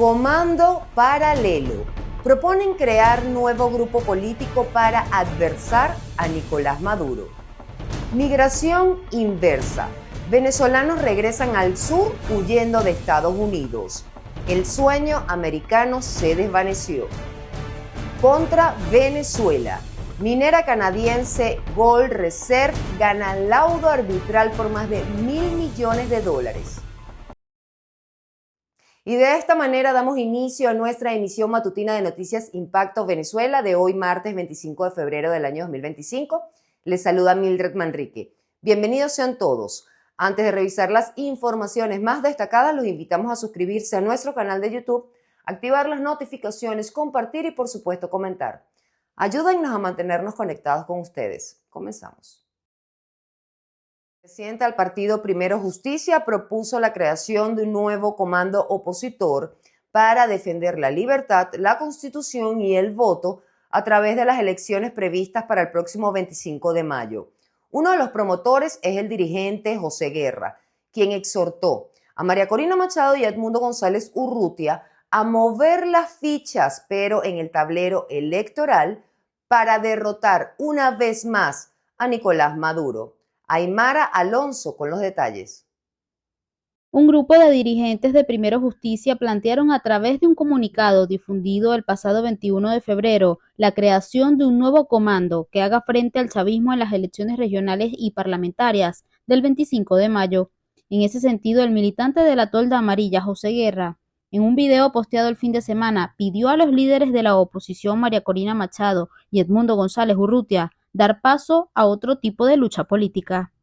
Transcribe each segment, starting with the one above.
Comando Paralelo. Proponen crear nuevo grupo político para adversar a Nicolás Maduro. Migración inversa. Venezolanos regresan al sur huyendo de Estados Unidos. El sueño americano se desvaneció. Contra Venezuela. Minera canadiense Gold Reserve gana laudo arbitral por más de $1.000 millones. Y de esta manera damos inicio a nuestra emisión matutina de Noticias Impacto Venezuela de hoy martes 25 de febrero del año 2025. Les saluda Mildred Manrique. Bienvenidos sean todos. Antes de revisar las informaciones más destacadas, los invitamos a suscribirse a nuestro canal de YouTube, activar las notificaciones, compartir y por supuesto comentar. Ayúdennos a mantenernos conectados con ustedes. Comenzamos. El presidente del partido Primero Justicia propuso la creación de un nuevo comando opositor para defender la libertad, la Constitución y el voto a través de las elecciones previstas para el próximo 25 de mayo. Uno de los promotores es el dirigente José Guerra, quien exhortó a María Corina Machado y a Edmundo González Urrutia a mover las fichas, pero en el tablero electoral, para derrotar una vez más a Nicolás Maduro. Aymara Alonso con los detalles. Un grupo de dirigentes de Primero Justicia plantearon a través de un comunicado difundido el pasado 21 de febrero la creación de un nuevo comando que haga frente al chavismo en las elecciones regionales y parlamentarias del 25 de mayo. En ese sentido, el militante de la tolda amarilla, José Guerra, en un video posteado el fin de semana, pidió a los líderes de la oposición, María Corina Machado y Edmundo González Urrutia, dar paso a otro tipo de lucha política.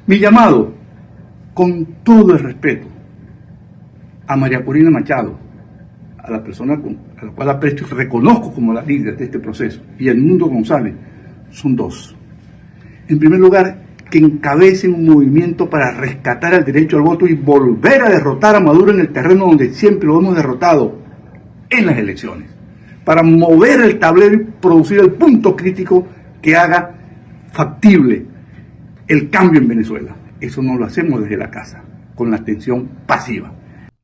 Mi llamado, con todo el respeto, a María Corina Machado, a la persona a la cual aprecio y reconozco como la líder de este proceso, y a Edmundo González, son dos. En primer lugar, que encabecen un movimiento para rescatar el derecho al voto y volver a derrotar a Maduro en el terreno donde siempre lo hemos derrotado, en las elecciones, para mover el tablero y producir el punto crítico que haga factible el cambio en Venezuela. Eso no lo hacemos desde la casa, con la atención pasiva.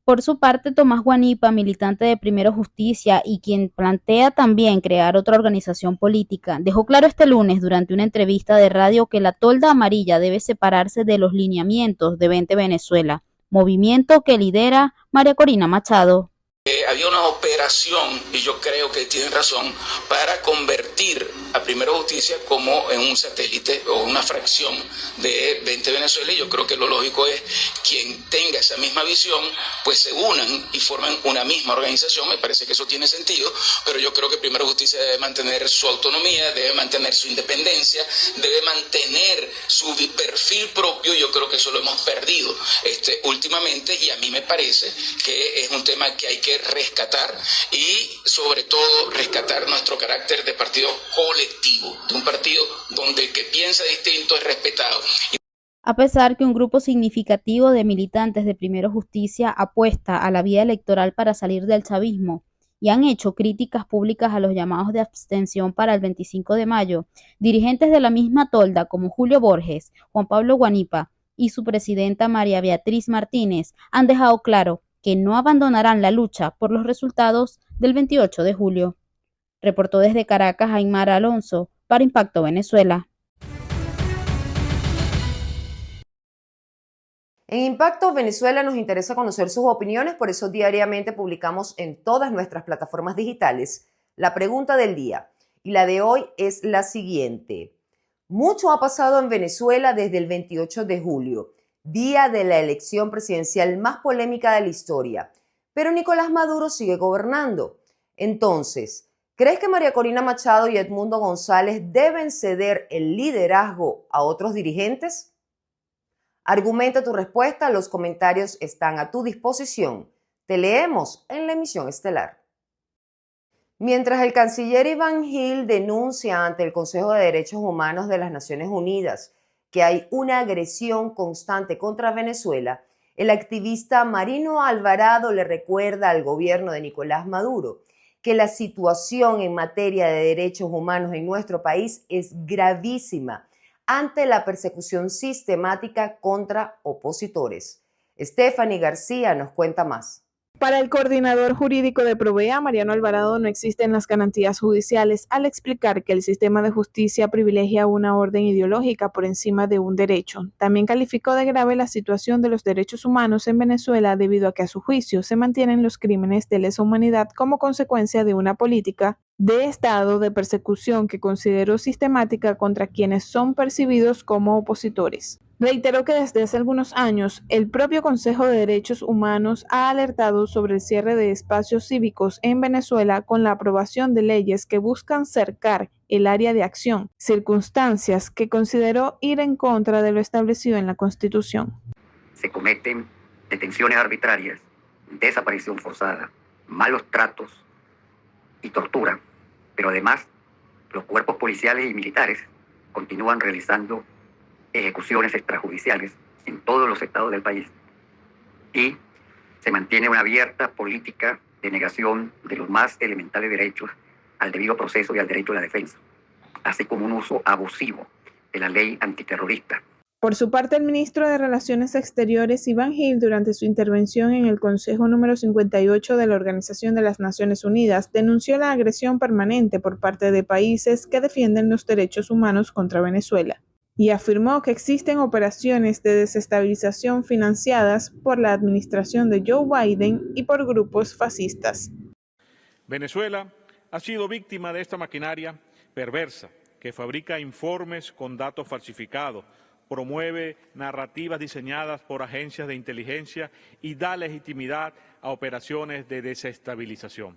Por su parte, Tomás Guanipa, militante de Primero Justicia y quien plantea también crear otra organización política, dejó claro este lunes durante una entrevista de radio que la tolda amarilla debe separarse de los lineamientos de Vente Venezuela, movimiento que lidera María Corina Machado. Había una operación, y yo creo que tienen razón, para convertir a Primero Justicia como en un satélite o una fracción de 20 Venezuela, y yo creo que lo lógico es quien tenga esa misma visión, pues se unan y formen una misma organización. Me parece que eso tiene sentido, pero yo creo que Primero Justicia debe mantener su autonomía, debe mantener su independencia, debe mantener su perfil propio. Yo creo que eso lo hemos perdido últimamente, y a mí me parece que es un tema que hay que rescatar, y sobre todo rescatar nuestro carácter de partido colectivo, de un partido donde el que piensa distinto es respetado. A pesar que un grupo significativo de militantes de Primero Justicia apuesta a la vía electoral para salir del chavismo y han hecho críticas públicas a los llamados de abstención para el 25 de mayo, dirigentes de la misma tolda como Julio Borges, Juan Pablo Guanipa y su presidenta María Beatriz Martínez han dejado claro que no abandonarán la lucha por los resultados del 28 de julio. Reportó desde Caracas Aymara Alonso para Impacto Venezuela. En Impacto Venezuela nos interesa conocer sus opiniones, por eso diariamente publicamos en todas nuestras plataformas digitales la pregunta del día. Y la de hoy es la siguiente. Mucho ha pasado en Venezuela desde el 28 de julio, día de la elección presidencial más polémica de la historia, pero Nicolás Maduro sigue gobernando. Entonces, ¿crees que María Corina Machado y Edmundo González deben ceder el liderazgo a otros dirigentes? Argumenta tu respuesta, los comentarios están a tu disposición. Te leemos en la emisión estelar. Mientras el canciller Iván Gil denuncia ante el Consejo de Derechos Humanos de las Naciones Unidas que hay una agresión constante contra Venezuela, el activista Marino Alvarado le recuerda al gobierno de Nicolás Maduro que la situación en materia de derechos humanos en nuestro país es gravísima ante la persecución sistemática contra opositores. Stephanie García nos cuenta más. Para el coordinador jurídico de Provea, Mariano Alvarado, no existen las garantías judiciales al explicar que el sistema de justicia privilegia una orden ideológica por encima de un derecho. También calificó de grave la situación de los derechos humanos en Venezuela debido a que a su juicio se mantienen los crímenes de lesa humanidad como consecuencia de una política de Estado de persecución que consideró sistemática contra quienes son percibidos como opositores. Reiteró que desde hace algunos años el propio Consejo de Derechos Humanos ha alertado sobre el cierre de espacios cívicos en Venezuela con la aprobación de leyes que buscan cercar el área de acción, circunstancias que consideró ir en contra de lo establecido en la Constitución. Se cometen detenciones arbitrarias, desaparición forzada, malos tratos y tortura, pero además los cuerpos policiales y militares continúan realizando ejecuciones extrajudiciales en todos los estados del país y se mantiene una abierta política de negación de los más elementales derechos al debido proceso y al derecho a la defensa, así como un uso abusivo de la ley antiterrorista. Por su parte, el ministro de Relaciones Exteriores, Iván Gil, durante su intervención en el Consejo número 58 de la Organización de las Naciones Unidas, denunció la agresión permanente por parte de países que defienden los derechos humanos contra Venezuela y afirmó que existen operaciones de desestabilización financiadas por la administración de Joe Biden y por grupos fascistas. Venezuela ha sido víctima de esta maquinaria perversa que fabrica informes con datos falsificados, promueve narrativas diseñadas por agencias de inteligencia y da legitimidad a operaciones de desestabilización.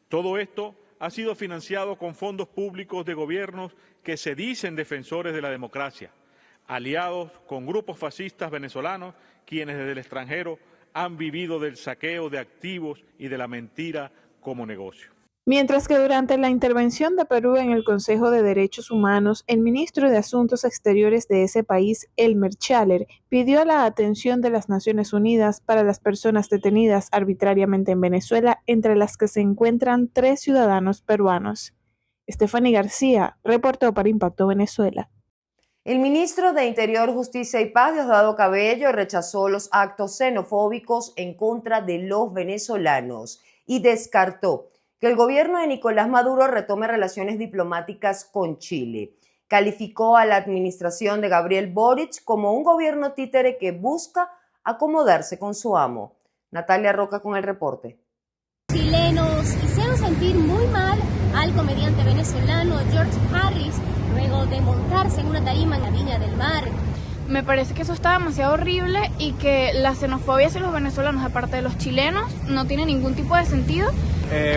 Todo esto ha sido financiado con fondos públicos de gobiernos que se dicen defensores de la democracia, aliados con grupos fascistas venezolanos, quienes desde el extranjero han vivido del saqueo de activos y de la mentira como negocio. Mientras que durante la intervención de Perú en el Consejo de Derechos Humanos, el ministro de Asuntos Exteriores de ese país, Elmer Chaler, pidió la atención de las Naciones Unidas para las personas detenidas arbitrariamente en Venezuela, entre las que se encuentran 3 ciudadanos peruanos. Stephanie García reportó para Impacto Venezuela. El ministro de Interior, Justicia y Paz, Diosdado Cabello, rechazó los actos xenofóbicos en contra de los venezolanos y descartó que el gobierno de Nicolás Maduro retome relaciones diplomáticas con Chile. Calificó a la administración de Gabriel Boric como un gobierno títere que busca acomodarse con su amo. Natalia Roca con el reporte. Chilenos hicieron sentir muy mal al comediante venezolano George Harris luego de montarse en una tarima en la Viña del Mar. Me parece que eso está demasiado horrible y que la xenofobia hacia los venezolanos de parte de los chilenos no tiene ningún tipo de sentido.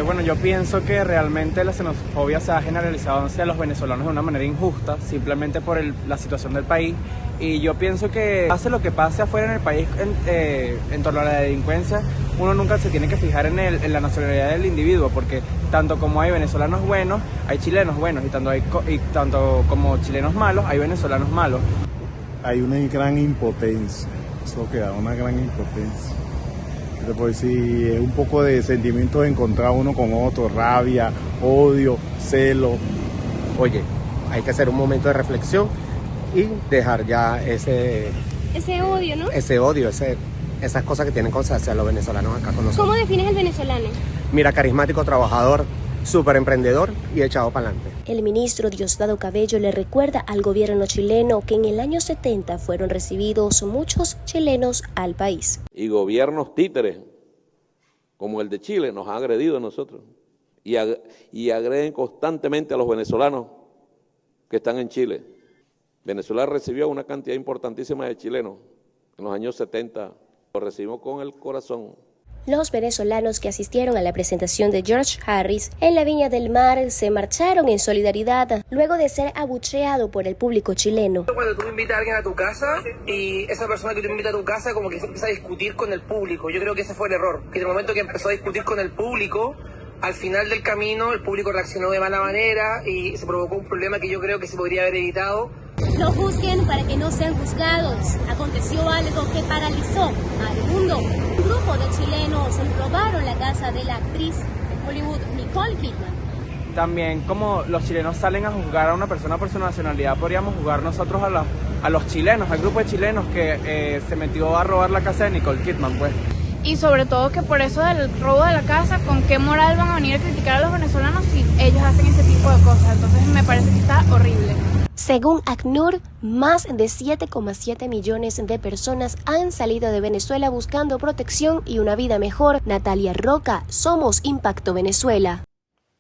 Bueno, yo pienso que realmente la xenofobia se ha generalizado hacia los venezolanos de una manera injusta, simplemente por la situación del país. Y yo pienso que pase lo que pase afuera en el país en torno a la delincuencia, uno nunca se tiene que fijar en la nacionalidad del individuo, porque tanto como hay venezolanos buenos, hay chilenos buenos, y tanto como chilenos malos, hay venezolanos malos. Hay una gran impotencia, eso queda, una gran impotencia. Pues sí, es un poco de sentimientos encontrados uno con otro, rabia, odio, celo. Oye, hay que hacer un momento de reflexión y dejar ya ese odio, ¿no? Ese odio, esas cosas que tienen hacia los venezolanos acá con nosotros. ¿Cómo defines al venezolano? Mira, carismático, trabajador, súper emprendedor y echado para adelante. El ministro Diosdado Cabello le recuerda al gobierno chileno que en el año 70 fueron recibidos muchos chilenos al país. Y gobiernos títeres, como el de Chile, nos ha agredido a nosotros. Y agreden constantemente a los venezolanos que están en Chile. Venezuela recibió una cantidad importantísima de chilenos en los años 70. Lo recibimos con el corazón. Los venezolanos que asistieron a la presentación de George Harris en la Viña del Mar se marcharon en solidaridad luego de ser abucheado por el público chileno. Cuando tú invitas a alguien a tu casa y esa persona que te invita a tu casa como que se empieza a discutir con el público, yo creo que ese fue el error, que en el momento que empezó a discutir con el público, al final del camino el público reaccionó de mala manera y se provocó un problema que yo creo que se podría haber evitado. No juzguen para que no sean juzgados. Aconteció algo que paralizó al mundo. Un grupo de chilenos robaron la casa de la actriz de Hollywood Nicole Kidman. También como los chilenos salen a juzgar a una persona por su nacionalidad, podríamos juzgar nosotros a los chilenos, al grupo de chilenos que se metió a robar la casa de Nicole Kidman, pues. Y sobre todo que por eso del robo de la casa, ¿con qué moral van a venir a criticar a los venezolanos si ellos hacen ese tipo de cosas? Entonces me parece que está horrible. Según ACNUR, más de 7,7 millones de personas han salido de Venezuela buscando protección y una vida mejor. Natalia Roca, Somos Impacto Venezuela.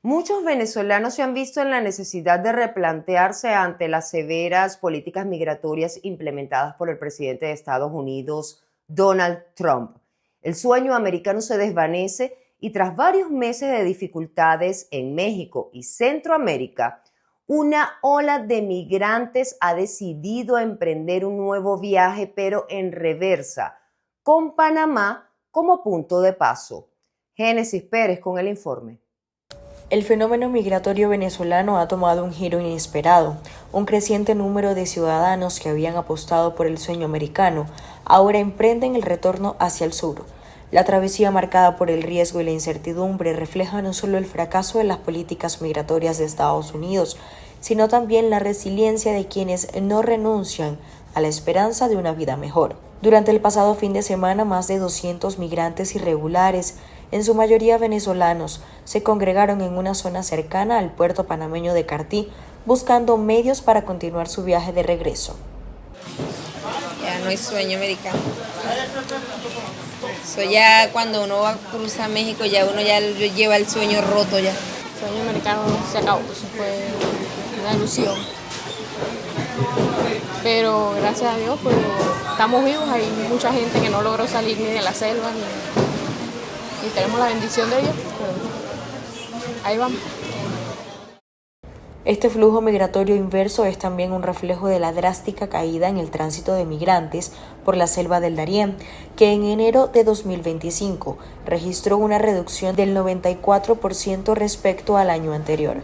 Muchos venezolanos se han visto en la necesidad de replantearse ante las severas políticas migratorias implementadas por el presidente de Estados Unidos, Donald Trump. El sueño americano se desvanece y tras varios meses de dificultades en México y Centroamérica, una ola de migrantes ha decidido emprender un nuevo viaje, pero en reversa, con Panamá como punto de paso. Génesis Pérez con el informe. El fenómeno migratorio venezolano ha tomado un giro inesperado. Un creciente número de ciudadanos que habían apostado por el sueño americano ahora emprenden el retorno hacia el sur. La travesía marcada por el riesgo y la incertidumbre refleja no solo el fracaso de las políticas migratorias de Estados Unidos, sino también la resiliencia de quienes no renuncian a la esperanza de una vida mejor. Durante el pasado fin de semana, más de 200 migrantes irregulares, en su mayoría venezolanos, se congregaron en una zona cercana al puerto panameño de Cartí, buscando medios para continuar su viaje de regreso. Ya no hay sueño americano. Eso ya cuando uno va a cruzar México, ya uno ya lleva el sueño roto ya. El sueño americano se acabó, eso fue una ilusión. Pero gracias a Dios, pues estamos vivos, hay mucha gente que no logró salir ni de la selva, y tenemos la bendición de Dios, pero ahí vamos. Este flujo migratorio inverso es también un reflejo de la drástica caída en el tránsito de migrantes por la selva del Darién, que en enero de 2025 registró una reducción del 94% respecto al año anterior.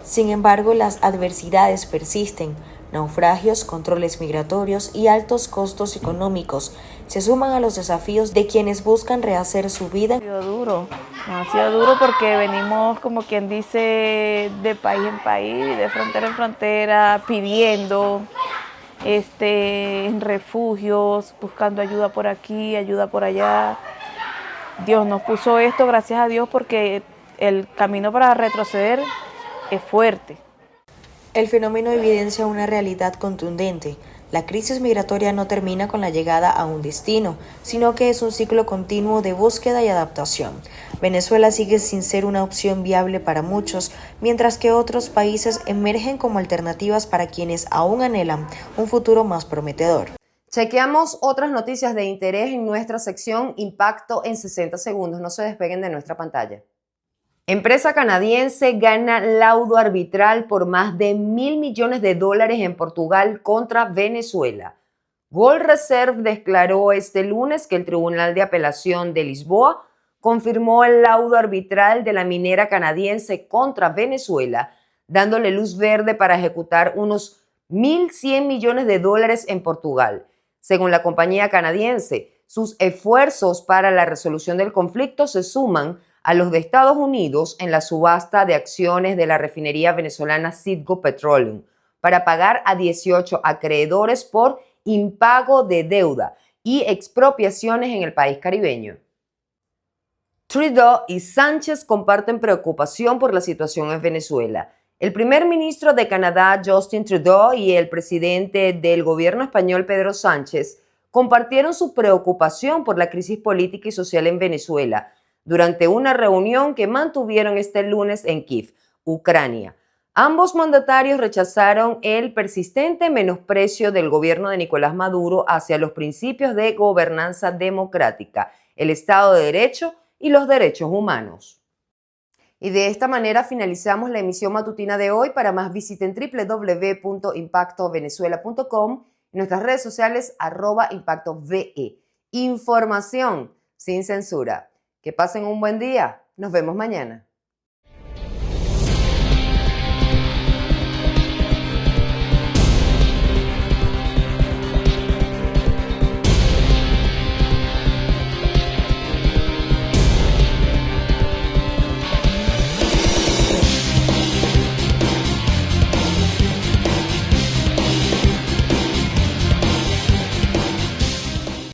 Sin embargo, las adversidades persisten. Naufragios, controles migratorios y altos costos económicos se suman a los desafíos de quienes buscan rehacer su vida. Ha sido duro porque venimos, como quien dice, de país en país, de frontera en frontera, pidiendo en refugios, buscando ayuda por aquí, ayuda por allá. Dios nos puso esto, gracias a Dios, porque el camino para retroceder es fuerte. El fenómeno evidencia una realidad contundente. La crisis migratoria no termina con la llegada a un destino, sino que es un ciclo continuo de búsqueda y adaptación. Venezuela sigue sin ser una opción viable para muchos, mientras que otros países emergen como alternativas para quienes aún anhelan un futuro más prometedor. Chequeamos otras noticias de interés en nuestra sección Impacto en 60 segundos. No se despeguen de nuestra pantalla. Empresa canadiense gana laudo arbitral por más de $1.000 millones en Portugal contra Venezuela. Gold Reserve declaró este lunes que el Tribunal de Apelación de Lisboa confirmó el laudo arbitral de la minera canadiense contra Venezuela, dándole luz verde para ejecutar unos $1.100 millones en Portugal. Según la compañía canadiense, sus esfuerzos para la resolución del conflicto se suman a los de Estados Unidos en la subasta de acciones de la refinería venezolana Citgo Petroleum para pagar a 18 acreedores por impago de deuda y expropiaciones en el país caribeño. Trudeau y Sánchez comparten preocupación por la situación en Venezuela. El primer ministro de Canadá, Justin Trudeau, y el presidente del gobierno español, Pedro Sánchez, compartieron su preocupación por la crisis política y social en Venezuela durante una reunión que mantuvieron este lunes en Kiev, Ucrania. Ambos mandatarios rechazaron el persistente menosprecio del gobierno de Nicolás Maduro hacia los principios de gobernanza democrática, el Estado de Derecho y los derechos humanos. Y de esta manera finalizamos la emisión matutina de hoy. Para más visiten www.impactovenezuela.com y nuestras redes sociales @impactove. Información sin censura. Que pasen un buen día. Nos vemos mañana.